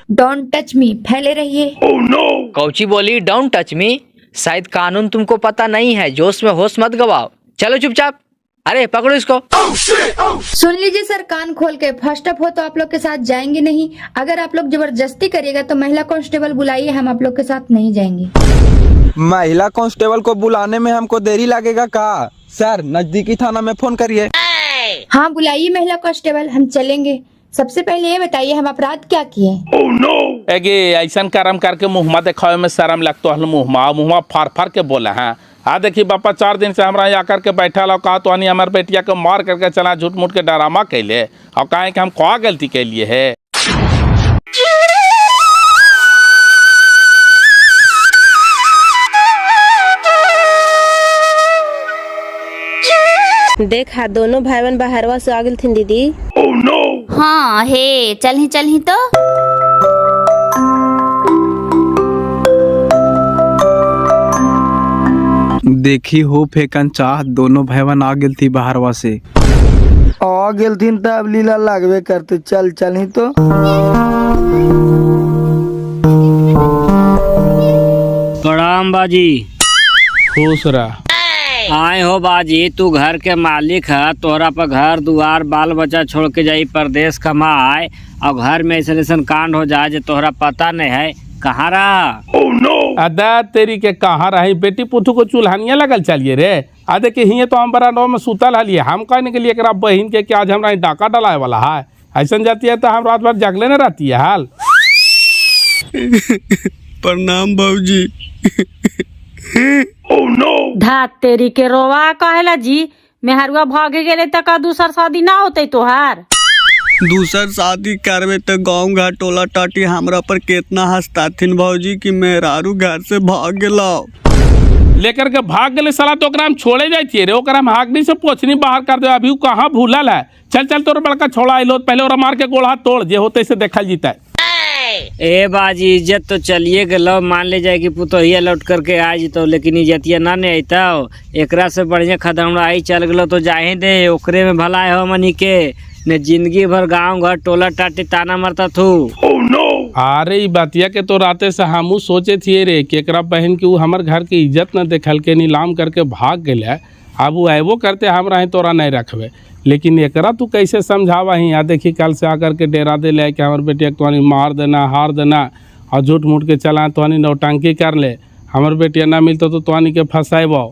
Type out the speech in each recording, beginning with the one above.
Don't touch me, फैले रहिए। Cauchy बोली डोंट टच मी? शायद कानून तुमको पता नहीं है, जोश में होश मत गवाओ। चलो चुपचाप, अरे पकड़ो इसको। सुन लीजिए सर, कान खोल के। फर्स्ट अप हो तो आप लोग के साथ जाएंगे नहीं। अगर आप लोग जबरदस्ती करिएगा तो महिला कांस्टेबल बुलाइए, हम आप लोग के साथ नहीं जाएंगे। महिला कांस्टेबल को बुलाने में हमको देरी लगेगा का? सर नजदीकी थाना में फोन करिए। हाँ बुलाइए महिला कांस्टेबल, हम चलेंगे। सबसे पहले ये बताइए हम अपराध क्या किए? एगे ऐसा कर्म करके मुँहमा दिखावे में शर्म लगतो है। मुँहमा फार फार के बोला है। हाँ देखिए पापा, 4 दिन से हमरा यहाँ आकर के बैठा लो, कहा तो हमारे बेटिया को मार करके चला, झूठ मूठ के डरामा कैले और कहे कि हम क्या गलती के लिए है। देखा दोनों भाई बहन बाहरवा से आ गए थे दीदी। हाँ हे चल ही तो। देखी हो फेकन चाह दोनों भाईवन आ गेल थी बाहरवा से। आ गेल थी तब लीला लागबे करते। चल ही तो। प्रणाम बाजी। खुश रह। आए हो बाजी, तू घर के मालिक है, तोहरा पर घर दुआर बाल बच्चा छोड़ के जाई परदेश कमाए और घर में ऐसा कांड हो जाए जो तोहरा पता नहीं है। कहाँ रहा? अदा तेरी के कहाँ रही? बेटी पुथु को चूल्हानिया लगल चलिए रे। आ देखिए हिये तो हम बड़ा में सुतल हलिए। हम कहने के लिए एक बहन के आज हमरा डाका डलाए वाला है। ऐसा जाती है तो हम रात भर जगले न रहती है हाल। प्रणाम बाबूजी। धात तेरी के रोवा कहेला जी, मेहरुआ भागे गेले तक दूसर शादी ना होते तोहार। दूसर शादी करवे तो गाँव घर टोला टाटी हमरा पर कितना हंसताथिन भौजी कि मेहरारू घर से भाग गेला। लेकर के भाग गए साला तो ओकरा हम छोड़े जाती रे। ओकरा हम हागनी से पोछनी बाहर कर दे। अभी कहाँ भूलल है? चल तोर बड़का छोड़ा आइलो, पहले ओरा मार के गोड़ा तोड़, जे होते से देखल जीता है। ए बाजी इज्जत तो चलिए गलो, मान ले जाए कि पुतोहिया लौट करके आ जितो, लेकिन इज्जतिया ना नहीं आता। एकरा से बढ़िया खदमड़ा आई चल गलो तो जाए दे, ओकरे में भलाई हो मनी के ने जिंदगी भर गांव घर टोला टाटी ताना मरता थू। अरे बातिया के तो राते से हमू सोचे थिए रे कि एकरा बहन की हमर घर की इज्जत न देखल के नीलाम करके भाग गए। अब वो अबो करते हम रहे तोरा नहीं रखबे, लेकिन एकरा तू कैसे समझावा ही? आ देखी कल से आकर के डेरा दे ले कि हमारे बेटिया तो मार देना हार देना और झूठ मूठ के चला तो नौटंकी कर ले। हमारे बेटिया ना मिलता तो तोनी के फंसाइबो।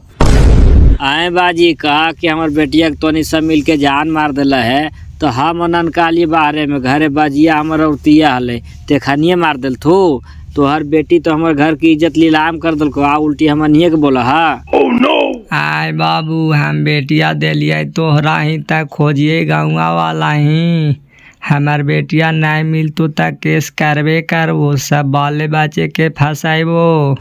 आए बाजी कहा कि हमारे बेटिया तो सब मिल के जान मार दिला है, तो हम अनन काली बाहरे में घरे बाजिया हमारे औरतिया हले तेखनिए मार दिल थू। तो हर बेटी तो हमारे घर की इज्जत लीलाम कर दिल को। आ उल्टी हमनिए के बोला हा। आय बाबू, हम बेटिया दिलिए तोहरा ही तक खोजिए गाँवा वाला ही। हमार बेटिया नहीं मिलतो तक केस करबे करबो, सब बाले बच्चे के फंसाइबो।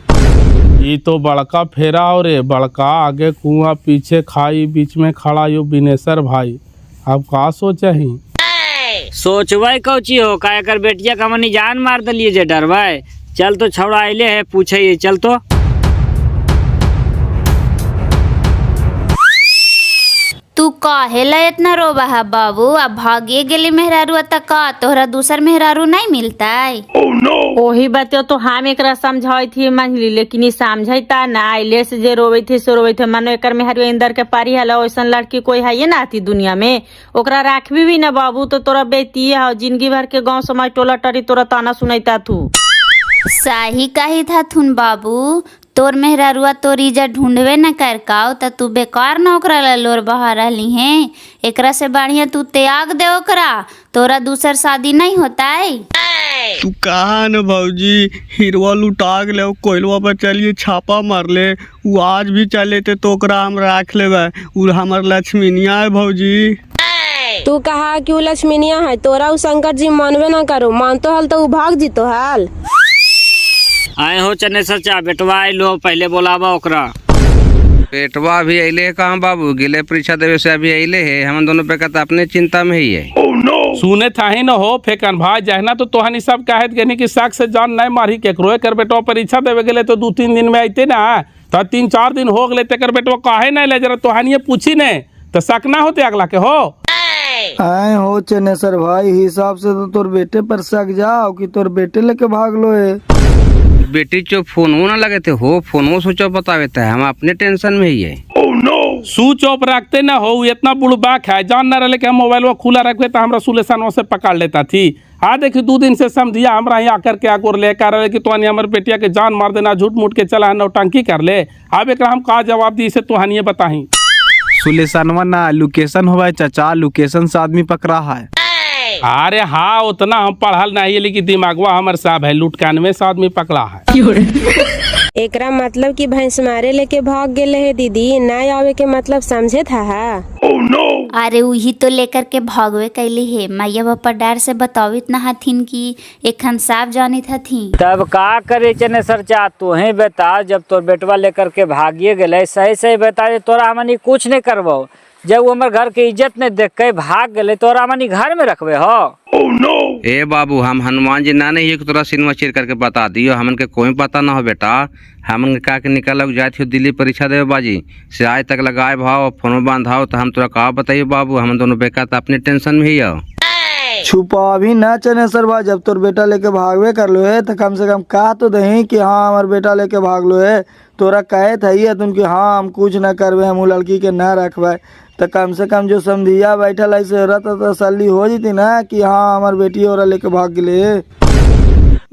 ये तो बड़का फेरा हो रे। बड़का आगे कुआं पीछे खाई, बीच में खड़ा यो बिनेसर भाई। अब का सोचा ही? सोचवाई कौची हो का कर बेटिया का मनी जान मार दिलिए जे डरवाए। चल तो छौड़ा आइले है पूछे, चल तो। तू काहेला इतना रोबा है बाबू? अब भागे गेली मेहरारू तक का तोहरा दूसर मेहरारू नहीं मिलता है? ओही बतो तो हम एकरा समझाई थी मंझली, लेकिन ये समझता ना। आइले से जे रोवे थे सो रोवे थे। मानो एकर मेहरारू इंदर के पारी हला, वैसा लड़की कोई है ना आती दुनिया में। ओकरा राखबी भी ना बाबू तो तोरा बेटी है। जिंदगी भर के गाँव समाज टोला टरी तोरा ताना सुनाता थू। सही कही था थुन बाबू, तोर मेहरारुआ तोर इज्जत ढूंढवे न कर काओ त तू बेकार न ओकरा ला लोर बहा रही है। एकरा से बढ़िया तू त्याग दे ओकरा, तोरा दूसर शादी नहीं होता है। तू कहा न भौजी, हिरवा लुटा गए कोयलवा पर चलिए छापा मार ले। वो आज भी चले थे तो ओकरा हम राख लेबे। उ हमर लक्ष्मीनिया है भौजी। तू कहा कि लक्ष्मीनिया है, तोरा उ शंकर जी मानवे ना करो। मानतो हल तो उ भाग जीतो हाल। आए हो चने सचा बेटवा लो, पहले बोलावा ओकरा। बेटवा अभी अले है कहाँ बाबू? गिले परीक्षा देवे से अभी अले है। हम दोनों पे कहता अपने चिंता में ही है। सुने था ही न हो फेकन भाई जहना तो तोहनी सब कहत गनी कि साग से जान नहीं मारी केकरो। कर बेटवा परीक्षा देवे गेले तो 2-3 दिन में आते ना, तो 3-4 दिन हो गए। तेकर बेटवा काहे नहीं ले जरा तोहनी पूछी ने तो शक ना होते अगला के हो। आए हो चनेसर भाई, हिसाब से तो तोर बेटे पर शक जाओ कि तोर बेटे लेके भाग लो है। बेटी चो फोनो ना लगे थे हो, फोनो सोचो बतावे थे, हम अपने टेंशन में ही है। स्विच ऑफ रखते ना हो, इतना बुड़बाक है, जान ना रहे कि हम मोबाइल खुला रखे तो हमरा सुलेशन से पकड़ लेता थी। आ देखी 2 दिन से समझिया हमरा यहाँ आकर के आगोर लेकर रहे कि तोहनी हमारे बेटिया के जान मार देना, झूठ मूठ के चला नौटंकी कर ले। अब एक हम का जवाब दी से तोहनिए बताही। सुलेशनवा ना लोकेशन होवा चाचा, लोकेशन से आदमी पकड़ा है। अरे हाँ, उतना हम पढ़ल नहीं है, लेकिन दिमागवा हमारे साहब है, लुटकानवे से आदमी पकड़ा है। एकरा मतलब कि भैंस मारे लेके भाग गेले है दीदी, ना आवे के मतलब समझे था हा? अरे वही तो लेकर के भगवे कैली है, मैया बापा डर से बतावित ना हथिन कि एखन साफ जानी थी। तब का करे चनेसर चा, तू ही बता, जब तोर बेटवा लेकर के भागिए गए, सही सही बता दे, तोरा हमनी कुछ नहीं करबो। जब वो हमारे घर के इज्जत नहीं देख के भाग गए, तोरा हमनी घर में रखबे हो? ए बाबू, हम हनुमान जी ना नहीं तोरा सिनेमा चीर करके बता दियो, हमन के कोई पता ना हो बेटा। हमन के का के निकल जाए थी दिल्ली परीक्षा देवे बाजी से, आज तक लगाए भाव फोन बांधाओ, तो हम तोरा कहा बताइए बाबू, हम दोनों बेकार तो अपने टेंशन में ही हो। छुपा भी ना चनेसर भाई, जब तोर बेटा लेके भागवे कर लो है तो कम से कम कहा तो दही कि हाँ हमारे बेटा लेके भाग लो है। तोरा कहे था ही तुम कि हाँ हम कुछ ना करवे, हम लड़की के ना रखवाए, तो कम से कम जो समझिया बैठल ऐसे रहता तो तसल्ली हो जीती ना कि हाँ हमार बेटी और लेके भाग गए।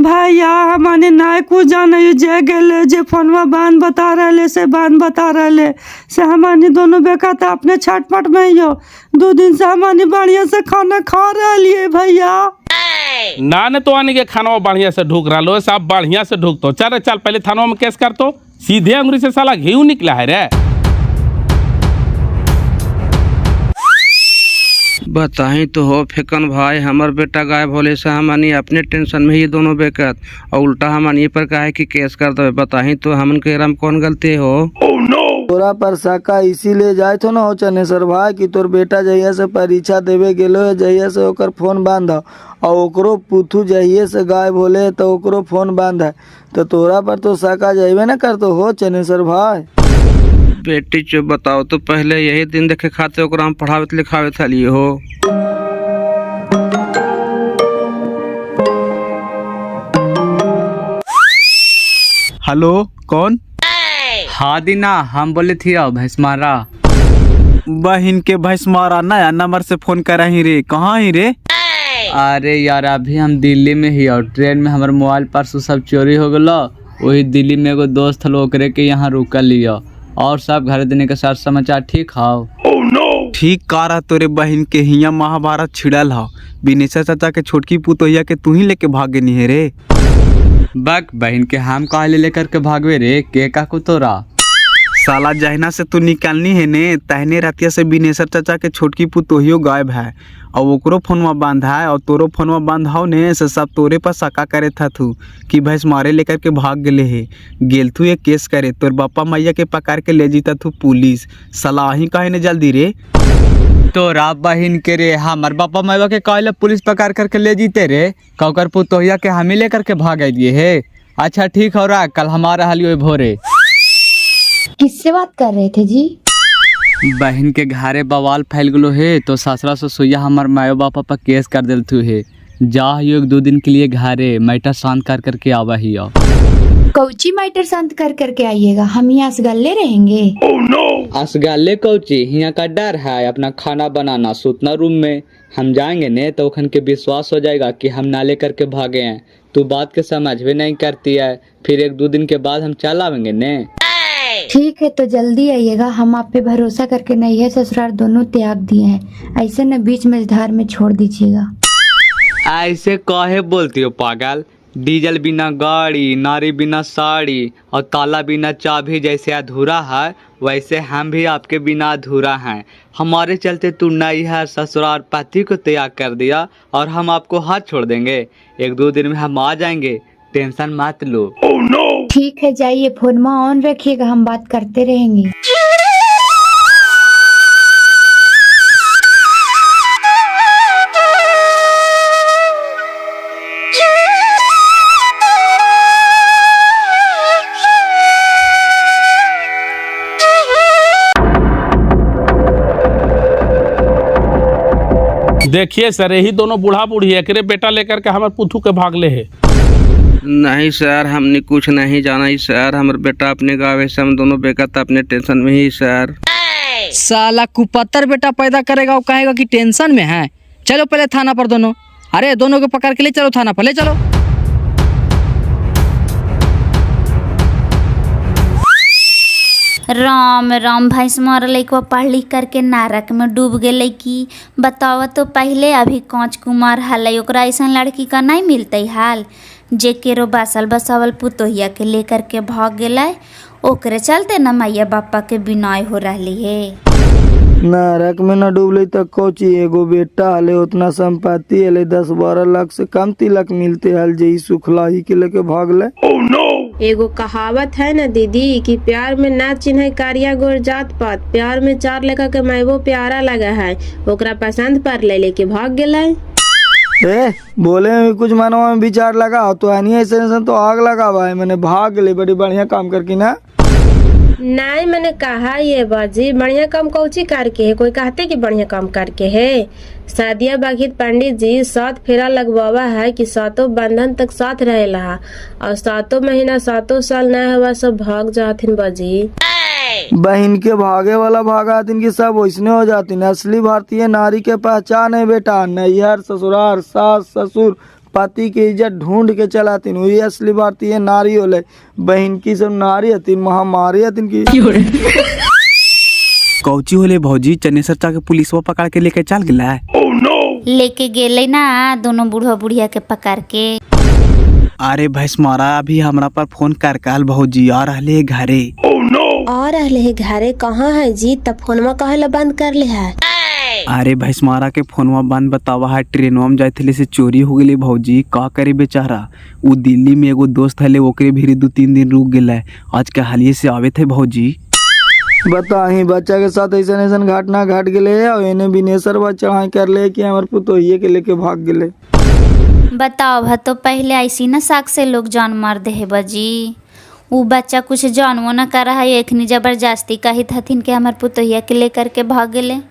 भैया हमारे ना कुछ जाने जे गए, जे फोनवा बांध बता रहे से बांध बता रहे से, हमारी दोनों बेका तो अपने छटपट में ही हो। 2 दिन से हमारी बढ़िया से खाना खा रही है भैया। ना ने तो आने के खाना बढ़िया से ढूक रहा लो, सब बढ़िया से ढूक तो चल पहले थानों में केस कर, तो सीधे अंगुरी से साला घी निकला है रे। बताही तो हो फेकन भाई, हमार बेटा गायब होले से हमनी अपने टेंशन में ही दोनों बेकत, और उल्टा हमनी पर कहे कि केस कर दो। बताही तो हमन के रम कौन गलती हो? तोरा पर शका इसीलिए जाए तो ना हो चनेसर भाई कि तोर बेटा जहिया से परीक्षा देवे गेलो है, जहिया से ओकर फोन बांध और ओकरो पुथू जहिया से गायब होले तो ओकरो फोन बांध है, तो तोरा पर तो शका जाइबे ना कर तो हो चनेसर भाई। बेटी चो बताओ तो, पहले यही दिन देखे खाते ओकरा हम पढ़ावे लिखावे थलिए हो। हेलो कौन? हाँ दीना, हम बोले थी भैंस मारा। बहन के भैंस मारा नया नंबर से फोन कर ही रे, कहाँ ही रे? अरे यार अभी हम दिल्ली में ही, और ट्रेन में हमारे मोबाइल पर्स सब चोरी हो गलो। वही दिल्ली में एगो दोस्त हलो, ओकरे के यहाँ रुक लियो। और सब घर देने के साथ समाचार ठीक हो? ठीक कह रहा, तोरे बहन के हिया महाभारत छिड़ल हो, विनेशा चाचा के छोटकी पुतोहिया के तू ही लेके भागे नहीं है रे। बक बहन के हम कहा लेकर के भागवे रे, के का को तोरा? साला जहना से तू निकालनी है ने, तहने रातिया से विनेशर चाचा के छोटकी पुतोहियो गायब है, और ओकरो फोनवा बांधा है और तोरो फोनवा बांधाओ ने, से सब तोरे पर शका करे था तू कि भैंस मारे लेकर के भाग गले है। गेल तू ये केस करे, तोर बापा मैया के पकड़ के ले जीता तू पुलिस। सलाह ही कहे ने जल्दी रे। तोरा बहन के रे, हमार बापा मैया के कहले पुलिस पकड़ करके ले जीते रे, कौकर पुतोहिया के हमें लेकर के भाग दिए है। अच्छा ठीक हो रहा, कल हमारा हालियो भोरे। किससे बात कर रहे थे जी? बहन के घरे बवाल फैल गलो है, तो ससुरा ससुया हमार मायो बापा पर केस कर दिल तू है। जा हियो 2 दिन के लिए घरे, मैटर शांत कर करके आवा हियो। कौची मैटर शांत कर करके आइएगा, हम यहाँ असगल्ले रहेंगे। असगाले कौची, यहाँ का डर है अपना खाना बनाना, सुतना रूम में। हम जाएंगे ने तो उखन के विश्वास हो जाएगा कि हम ना लेकर के भागे हैं। तू बात के समझ भी नहीं करती है, फिर 1-2 दिन के बाद हम चल आवेंगे ने। ठीक है तो जल्दी आइएगा, हम आप पे भरोसा करके नैहर ससुराल दोनों त्याग दिए हैं, ऐसे न बीच में धार में छोड़ दीजिएगा। ऐसे काहे बोलती हो पागल? डीजल बिना गाड़ी, नारी बिना साड़ी और ताला बिना चाबी जैसे अधूरा है, वैसे हम भी आपके बिना अधूरा हैं। हमारे चलते तू नैहर ससुराल पति को त्याग कर दिया और हम आपको हाथ छोड़ देंगे। 1-2 दिन में हम आ जाएंगे, टेंशन मत लो। ठीक है जाइए, फोन ऑन रखिएगा, हम बात करते रहेंगे। देखिए सर, यही दोनों बूढ़ा बूढ़ी एकरे बेटा लेकर के हमारे पुथू के भागले है। नहीं सर, हमने कुछ नहीं जाना ही सर। हमारे बेटा अपने गाँव से हम दोनों बेकत अपने टेंशन में ही सर। साला कुपत्तर बेटा पैदा करेगा, वो कहेगा कि टेंशन में है। चलो पहले थाना पर दोनों, अरे दोनों को पकड़ के ले चलो थाना पर, ले चलो। राम राम भाई हमारा लड़का पढ़ लिख करके नारक में डूब गए की। बताओ तो पहले अभी कांच कुमार हाल ओकरा ऐसा लड़की का नहीं मिलते हाल, जे केरो बासल बसावल पुतोहिया के लेकर के भाग गए। ओकरे चलते न मैया बापा के बिनाई हो रही है। नरक में न डूबले तक कोची एगो बेटा हले, उतना संपत्ति हले 10-12 लाख से कम तिलक मिलते हल, जई सुखलाही के लेके भागले। एगो कहावत है ना दीदी कि प्यार में ना चिन्ह कारिया गोर जात पात, प्यार में 4 लड़का के मैबो प्यारा लगा है, ओकरा पसंद पर ले लेके भाग गए। बोले में कुछ मनवा में विचार लगा तो ऐसे तो आग लगा हुआ है, मैंने भाग गए बड़ी बढ़िया काम करके ना। नहीं मैंने कहा ये बाजी बढ़िया काम कौची करके है, कोई कहते कि बढ़िया काम करके है। शादिया बागित पंडित जी 7 फेरा लगवावा है कि 7 बंधन तक साथ रहेला, और 7 महीना 7 साल न हुआ सब भाग जाथिन बाजी। बहन के भागे वाला भागातिन की सब वैसने हो जाती। असली भारतीय नारी के पहचान है बेटा, नैहर ससुराल सास ससुर पति की इज्जत ढूंढ के चलातीन, वही असली भारतीय नारी होले। बहन की सब नारी हतीन, महामारी हतीन की। कौची होले भौजी, चनेसर के पुलिसवा पकड़ के लेके चल गया है। लेके गेले ना दोनों बूढ़ा बुढ़िया के पकड़ के। अरे भैंसमारा अभी हमरा पर फोन कर काल भौजी आ रहले घरे। और रहले घरे कहाँ है जी, तब फोनमा कहे बंद कर ले है। अरे भैंसमारा के फोनवा बंद बतावा है, ट्रेनवा में जाते से चोरी हो गई भौजी, का करे बेचारा। वो दिल्ली में एगो दोस्त है, ओकरे भी 2-3 दिन रुक गए, आज के हालिये से आवे थे भौजी। बताही बच्चा के साथ ऐसा घटना घट गए और इन्हें बिनेसर चढ़ाई कर ले कि हमारे पुतोहिए के लेके भाग गए। बताओ भा, तो पहले ऐसी न साक से लोग जान मार दे है बाजी। वो बच्चा कुछ जानवो न कर रहा है, एखनी जबरदस्ती कही हथिन के हमारे पुतोहिया के लेकर के भाग गए।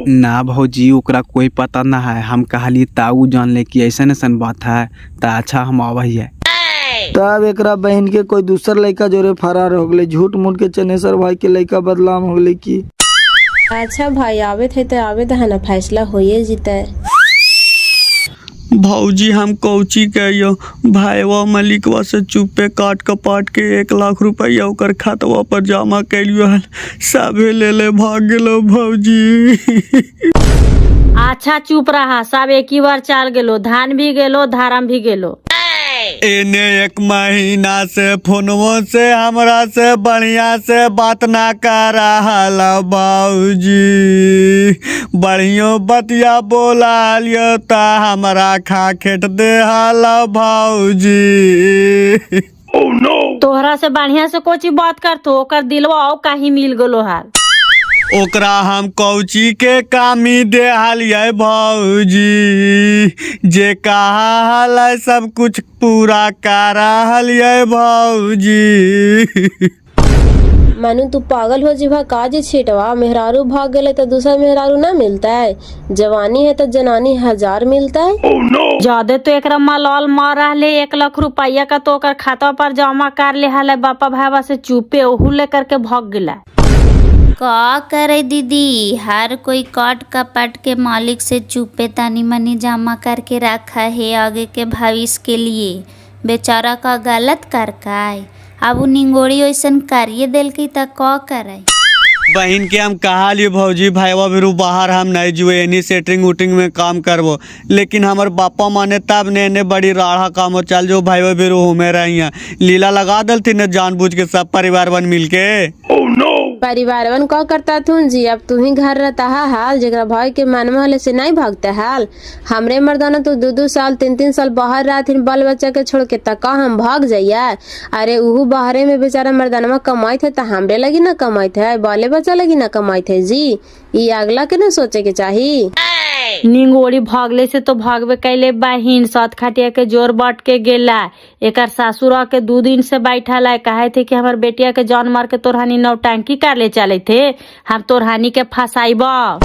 ना भौजी, ओकरा कोई पता ना है, हम कहली ताऊ जान ले कि ऐसा बात है, तो अच्छा हम आवाही है। तब एकरा बहन के कोई दूसर लड़का जोरे फरार हो गए, झूठ मूठ के चनेसर भाई के लड़का बदलाम हो गए की। अच्छा भाई आवे थे तो आवे है ना, फैसला होइए जीते। भौजी हम कौची कहियो, भाईवा मलिकवा से चुपे काट कपाट के 1 लाख रुपया ओकर खातवा पर जमा कैलियो हल, सबे ले भाग गेलो भौजी। अच्छा चुप रहा, सब एक ही बार चल गेलो, धान भी गेलो धारम भी गेलो। एने 1 महीना से फोनवो से हमरा से बढ़िया से बात ना कर रहा बाबूजी, बढ़ियो बतिया बोला लियो ता हमरा खा खेट दे हाला भाऊजी। तोहरा से बढ़िया से कोची बात करतो, ओकर दिलवा आओ कहीं मिल गलो हाल। ओकरा हम कौची के कामी दे हालिए भौजी, जे कहा हाल सब कुछ पूरा कर हालिए भौजी। मानू तू पागल हो जीवा, काज छीटवा मेहरारू भाग गए तो दूसरा मेहरारू ना मिलता है, जवानी है तो जनानी 1000 मिलता है। ज्यादा तो एक मलाल मार रहे 1 लाख रुपया का, तो ओकर खाता पर जमा कर ले हाल, बापा भाईवा से चुपे ओहू लेकर के भाग गया। का करे दीदी, हर कोई काट कपट के मालिक से चुपे तानी मनी जमा करके रखा है आगे के भविष्य के लिए। बेचारा का गलत कर काय, अब उ निंगोड़ी वैसन करिए दिल की त का करे। बहन के हम कहा लिए भौजी, भाईवा बिरू बाहर हम नहीं जुए, एनी सेटिंग उटिंग में काम करबो, लेकिन हमारे बापा माने तब ने बड़ी राढ़ा काम हो, चल जो भाईवा बिरू हमें रही लीला लगा दलती न जानबूझ के सब परिवार बन मिल के। परिवार वन का करता तू जी, अब तू ही घर रहता है हाल, जरा भाई के मनवा वाले से नहीं भागता हाल। हमरे मर्दाना तो 2-2 साल 3-3 साल बाहर रहते बाल बच्चा के छोड़ के, तका हम भाग जाइए। अरे उहू बाहरे में बेचारा मर्दानवा कमाई थे, तो हमरे लगी ना कमाई थे, बाले बच्चा लगी ना कमाई थे जी। ये अगला के ना सोचे के चाहिए। निंगोड़ी भागले से तो भागवे कैले बहिन, 7 खटिया के जोर बांट के गेला। एकर सासुरा के 2 दिन से बैठल है, कहे थे कि हमार बेटिया के जान मार के तोरहानी नौटंकी कर ले चले थे, हम तोरहानी के फंसाइबा।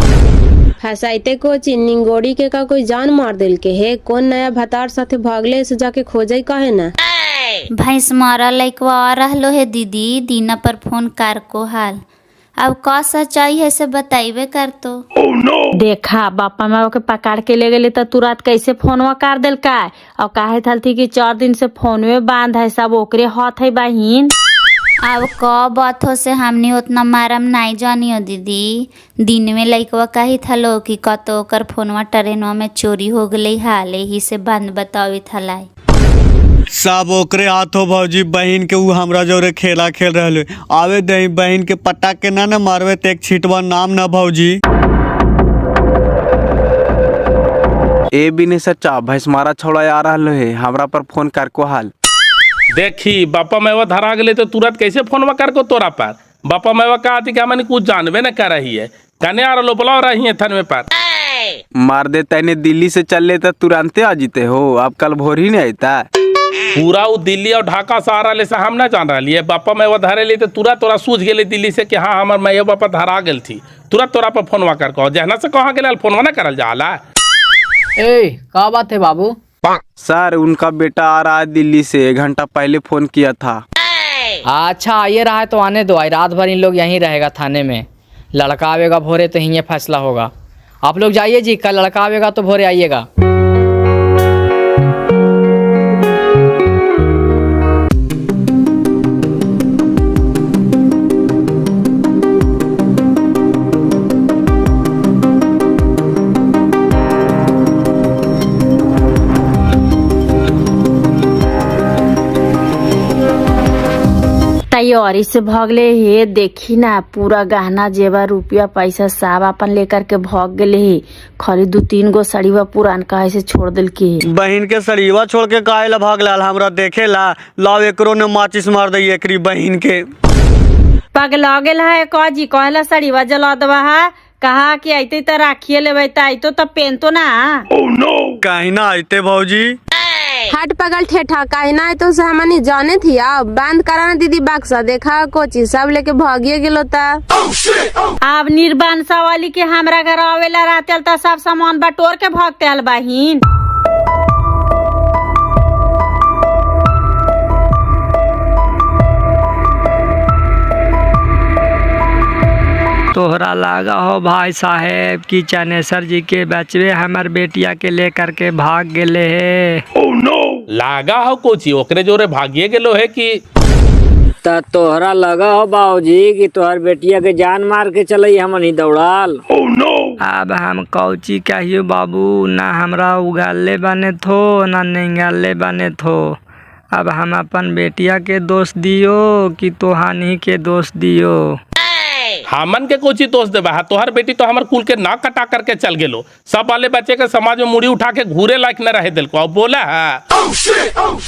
फसाइते को चिन्निंगोड़ी के का कोई जान मार दिल के है, कौन नया भतार साथे भागले से जाके खोजे काहे ना। भैंस मारा लइकवा आ रहलो है दीदी, दीना पर फोन कर को हाल। अब का सच्चाई है से बताइबे कर तो। देखा बापा माँ के पकड़ के ले गए तो तुरंत कैसे फोनवा कर दिल का, और काहे थल थी कि 4 दिन से फोनवे बांध है, सब ओकरे हाथ है बहिन। अब का बात हो से हमनी उतना मारम नहीं जानियो दीदी। दिन में लइकवा कही थलो कि कतो ओकर फोनवा ट्रेनवा में चोरी हो गई हाल, यही से बंद बतावी थलाई। सब ओकरे हाथ हो भौजी, बहन के ऊ हमरा जोरे खेला खेल रहे आवे दही बहन के पटा के ना मारवे ते एक छिटवा नाम ना भौजी। ए बिने सच्चा भैंस मारा छोड़ा आ रहा है, हमरा पर फोन कर को हाल। देखी बापा मैवा धरा गए तो तुरंत कैसे फोनवा कर को तोरा पर। बापा मैवा कहा थी कि हमने कुछ जानबे न कर रही है, कने आ रहा बुला रही है थन में पर। मार दे तैने दिल्ली से चल ले तो तुरंत आ जीते हो, अब कल भोर ही नहीं आता। पूरा वो दिल्ली और ढाका से आ रहा से हम ना जान रही है। बापा मैवा धरे ली तो तुरंत तोरा सूझ गए दिल्ली से कि हाँ हमार मैया बापा धरा गई थी, तुरंत तोरा पर फोनवा कर कहो जहना से कहाँ के फोनवा ना करल जाला। ए का बात है बाबू? सर उनका बेटा आ रहा है दिल्ली से, 1 घंटा पहले फोन किया था। अच्छा आइए रहा है तो आने दो, आज रात भर इन लोग यहीं रहेगा थाने में। लड़का आवेगा भोरे तो यहीं फैसला होगा। आप लोग जाइए जी, कल लड़का आवेगा तो भोरे आइएगा। तैयारी से भागले हे, देखी ना पूरा गहना जेवर रुपया पैसा सब अपन लेकर के भाग गए हे। खाली 2-3 गो सड़ीवा पुरान काहे से छोड़ दिल के। बहन के सड़ीवा छोड़ के काहे ला भाग लाल, हमरा देखे ला लाव एकरो ने माचिस मार दई एकरी बहन के। पगला गेल है का जी, कहला सड़ीवा जला दवा है, कहा कि आइते तो राखिए लेवे त आइतो तो पेन तो ना। काहे ना आइते भौजी? हट पगल ठेठा, काहे ना तो से हमनी जाने थी। अब बंद कराना दीदी बक्सा, देखा कोची सब लेके भागिए गेलो ता। अब निर्बान सवाली के हमरा घर आवेला रहते तो सब सामान बटोर के भागते हल बहिन। तोहरा लागा हो भाई साहेब कि चनेसर जी के बचवे हमार बेटिया के लेकर के भाग गेले है। लागा हो कोची ओकरे जोरे भागिए गेलो है कि तोहरा लगा हो बाबूजी कि तोहर बेटिया के जान मार के चलई हमन ही दौड़ाल। अब हम कौची कहियो बाबू, ना हमरा उगाले बने थो ना निगाले बने थो। अब हम अपन बेटिया के दोष दियो कि तोहानी के दोष दियो? हमन के कोची दोष देबा है, तोहर बेटी तो हमार कुल के नाक कटा करके चल गेलो। सब वाले बच्चे के समाज में मुड़ी उठा के घूरे लायक न रहे दिल को। अब बोला है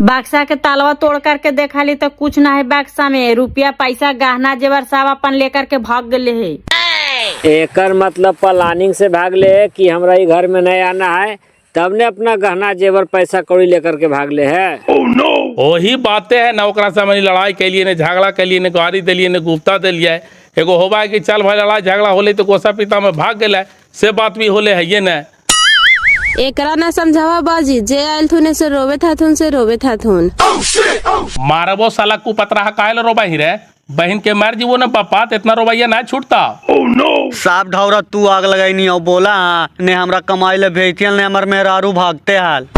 बक्सा के तालवा तोड़ करके देखा ली तो कुछ ना है बक्सा में, रुपया पैसा गहना जेवर सब अपन लेकर के भाग गए है। एकर मतलब प्लानिंग से भाग ले कि हमरा ई घर में नहीं आना है, तब ने अपना गहना जेवर पैसा कौड़ी लेकर के भाग ले है। वही बातें है ना, ओकरा से हमनी लड़ाई के लिए, ने झगड़ा के लिए, ने गाड़ी दिलिए, ने गुप्ता दिलिए। एगो होबा है कि चल भाई लड़ाई झगड़ा होले तो कोसा पिता में भाग गए, से बात भी होले है ये न। एकरा ना समझावा बाजी, जे आयल थुने से रोवे थाथुन से रोवे थाथुन। मारबो साला कुपतरा काहे ला रोबा ही रे, बहन के मार जीवो न पापा तो इतना रोबैया ना छूटता। साफ ढौरा तू आग लगाई नहीं और बोला ने हमरा कमाई ले भेजियल ने हमर मेहरारू भागते हाल।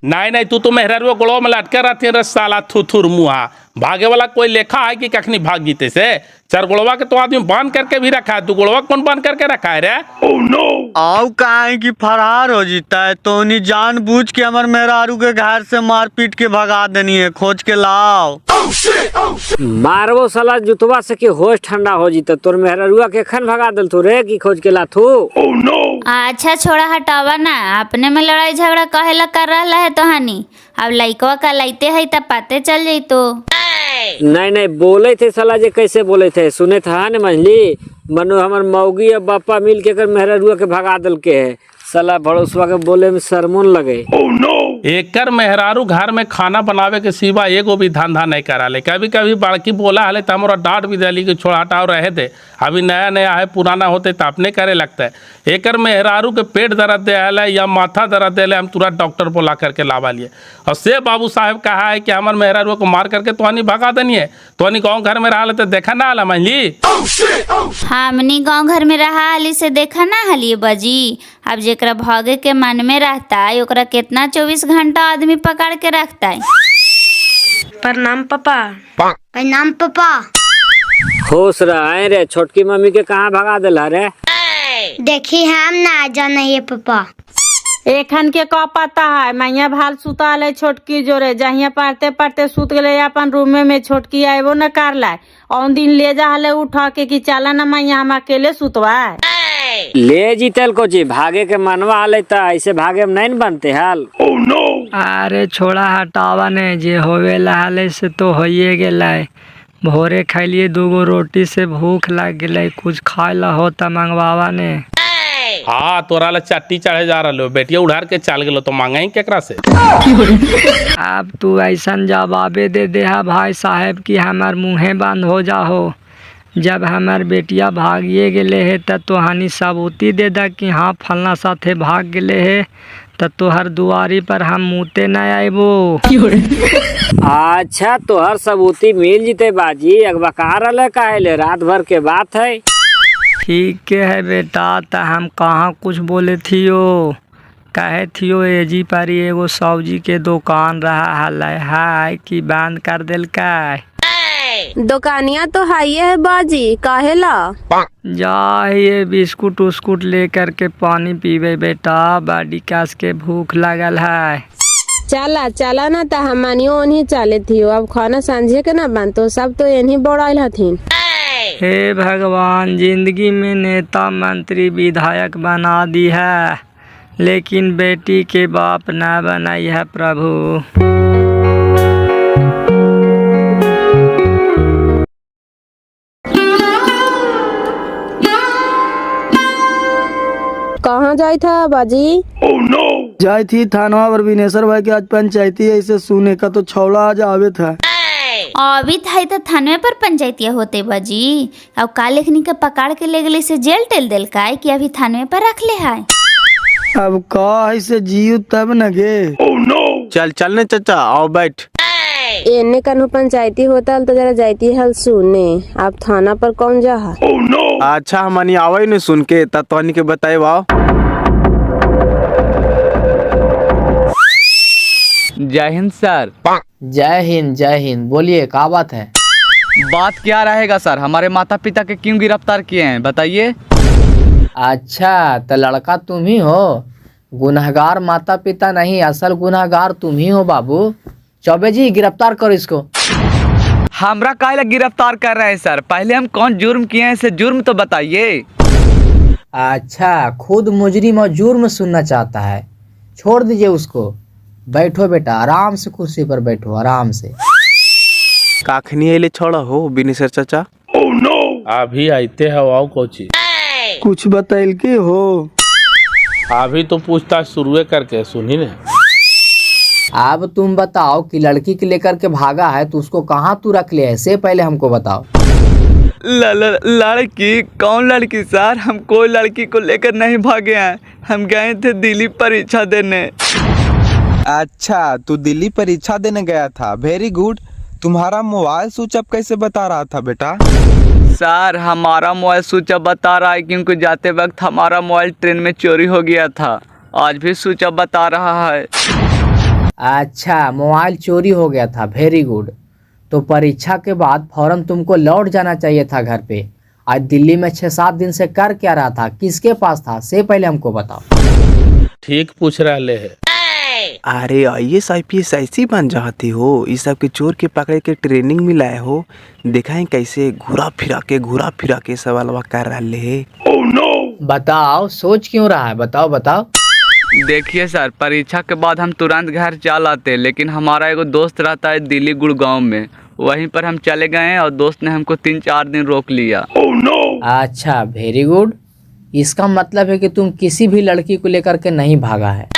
नहीं तू तो मेहरारू गोड़ो में लटके रहती रे साला थुथुर मुहा। भागे वाला कोई लेखा है कि कखनी भाग जीते से? 4 गोड़वा के तो आदमी बांध करके भी रखा है, 2 गोड़वा कौन बांध करके रखा है रे? आओ काहे कि फरार हो जीता है तो नहीं जान बूझ के हमर मेहरारू के घर से मार पीट के भगा देनी है, खोज के लाओ। मारबो साला जुतवा से कि होश ठंडा हो जीता। तोर मेहरारुआ के खन भगा दल तू रे कि खोज के लाथू। अच्छा छोड़ा हटावा ना, अपने में लड़ाई झगड़ा कहेला कर रहा है तो हानि। अब लइकवा का लइते है तब पते चल जाई तो। नहीं बोले थे साला जे कैसे बोले थे सुने था न मंझली। मनु हमर मौगी और बापा मिल के कर मेहरारुआ के भगा दल के है। साला भड़ोसवा के बोले में शर्मोन लगे। एकर मेहरारू घर में खाना बनावे के सिवा एगो भी धंधा नहीं करा ले। कभी कभी बड़की बोला हले तो हमारा डांट भी दिली कि छोड़ा हटाओ रहे थे, अभी नया नया है, पुराना होते तो अपने करे लगता है। एकर मेहरारू के पेट दर्द दे है या माथा दर्द दे हम तुरंत डॉक्टर बुला करके लावा लिए। और से बाबू साहब कहा है कि हमारे मेहरारू को मार करके तो भगा देनी है, तो गाँव घर में रहा लेते देखा ना हला मंझली। हमनी गांव घर में रहा हली से देखा ना हली बाजी। अब जेकरा भागे के मन में रहता है ओकरा कितना 24 घंटा आदमी पकड़ के रखता है। प्रणाम पापा। प्रणाम पापा। खुश रहे रे। छोटकी मम्मी के कहाँ भगा दिला रे? देखी हम ना जाने ये पापा। एखन के का पता है, मैया भाल सुता ले छोटकी जोरे, जहिया पढ़ते पढ़ते सुत गले अपन रूमे में, छोटकी आएबो न कर लाए। और दिन ले जा हले उठा के कि चला न मैया हम अकेले सुतवा। ले जीतल को जी, भागे के मनवा हले तो ऐसे भागे में नहीं बनते हाल। अरे छोड़ा हटावा ने, जे होवे लहाले से तो होइए गेलै। भोरे खैलिए 2 रोटी से भूख लग गेलै, कुछ खाए ला हो त मंगवावा ने। हाँ तोरा ला चट्टी चढ़े जा रहा बेटिया उड़ार के चल गेलो तो मांगा ही केकरा से। अब तू ऐसन जवाबे दे दे हा भाई साहब कि हमार मुँहे बंद हो जाहो। जब हमार बेटिया भागिए गेले है तब तो हानि सबूती दे दा कि हाँ फलना साथे भाग गेले है, तब तो हर दुआरी पर हम मुँहते न आएबो। अच्छा तोहर सबूती मिल जीते बाजी, अगवा कहा रहा काहे, रात भर के बात है। ठीक है बेटा, त हम कहाँ कुछ बोले थियो, कहे थियो एजी पर एगो सब्जी के दुकान रहा हलै है कि बंद कर दिल का। दुकानिया तो हाइये है बाजी, काहेला? जाइए बिस्कुट उस्कुट लेकर के पानी पीवे बेटा, बड़ी कस के भूख लगल है। चला चला ना त हमनियो ओनही चले थियो। अब खाना सांझे के ना बनतो, सब तो यही बोड़ाइल हथिन। हे भगवान, जिंदगी में नेता मंत्री विधायक बना दी है, लेकिन बेटी के बाप न बनाई है प्रभु। कहाँ जाई था बाजी? जाई थी थानवा पर विनेश्वर भाई के आज पंचायती है, इसे सुने का तो छौला आज आवे था। अभी था तो थाने पर पंचायतिया होते बाजी। अब का लेखनी के पकड़ के ले गले से जेल टेल दिल का है कि अभी थाने पर रख ले है। अब का ऐसे जियो तब न गे। चल चल ने चाचा, आओ बैठ। एने कन्हू पंचायती होता तो जरा जाती हल सुने। अब थाना पर कौन जा? अच्छा हमनी आवे ने सुन के तब तोहनी के बताए वाओ। जय हिंद सर। जय हिंद जय हिंद। बोलिए क्या बात है? बात क्या रहेगा सर, हमारे माता पिता के क्यों गिरफ्तार किए हैं बताइए। अच्छा तो लड़का तुम ही हो, गुनहगार माता पिता नहीं, असल गुनहगार तुम ही हो बाबू। चौबे जी गिरफ्तार करो इसको। हमरा काहे गिरफ्तार कर रहे हैं सर, पहले हम कौन जुर्म किए हैं इसे जुर्म तो बताइए। अच्छा खुद मुजरिम और जुर्म सुनना चाहता है, छोड़ दीजिए उसको। बैठो बेटा, आराम से कुर्सी पर बैठो, आराम से। काखनी ले छोड़ा हो विनेश्वर चाचा। अभी आते है आओ कोची। कुछ बताइल के हो? अभी तो पूछताछ शुरू करके सुनी ने। अब तुम बताओ कि लड़की के लेकर के भागा है तो उसको कहाँ तू रख ले, ऐसे पहले हमको बताओ। लड़की? कौन लड़की सर? हम कोई लड़की को लेकर नहीं भागे हैं, हम गए थे दिल्ली परीक्षा देने। अच्छा तू दिल्ली परीक्षा देने गया था, वेरी गुड। तुम्हारा मोबाइल स्विच ऑफ कैसे बता रहा था बेटा? सर हमारा मोबाइल स्विच ऑफ बता रहा है क्योंकि जाते वक्त हमारा मोबाइल ट्रेन में चोरी हो गया था, आज भी स्विच ऑफ बता रहा है। अच्छा मोबाइल चोरी हो गया था, वेरी गुड। तो परीक्षा के बाद फौरन तुमको लौट जाना चाहिए था घर पे। आज दिल्ली में 6-7 दिन से कर क्या रहा था, किसके पास था, से पहले हमको बताओ। ठीक पूछ रहे है। अरे IAS IPS ऐसी बन जाती हो, इस सब के चोर के पकड़े के ट्रेनिंग मिलाए हो। देखा है कैसे घूरा फिरा के सवाल कर रहे है। बताओ सोच क्यों रहा है, बताओ बताओ। देखिए सर, परीक्षा के बाद हम तुरंत घर चल आते, लेकिन हमारा एगो दोस्त रहता है दिल्ली गुड़गांव में, वहीं पर हम चले गए और दोस्त ने हमको 3-4 दिन रोक लिया। अच्छा वेरी गुड। इसका मतलब है कि तुम किसी भी लड़की को लेकर के नहीं भागा है।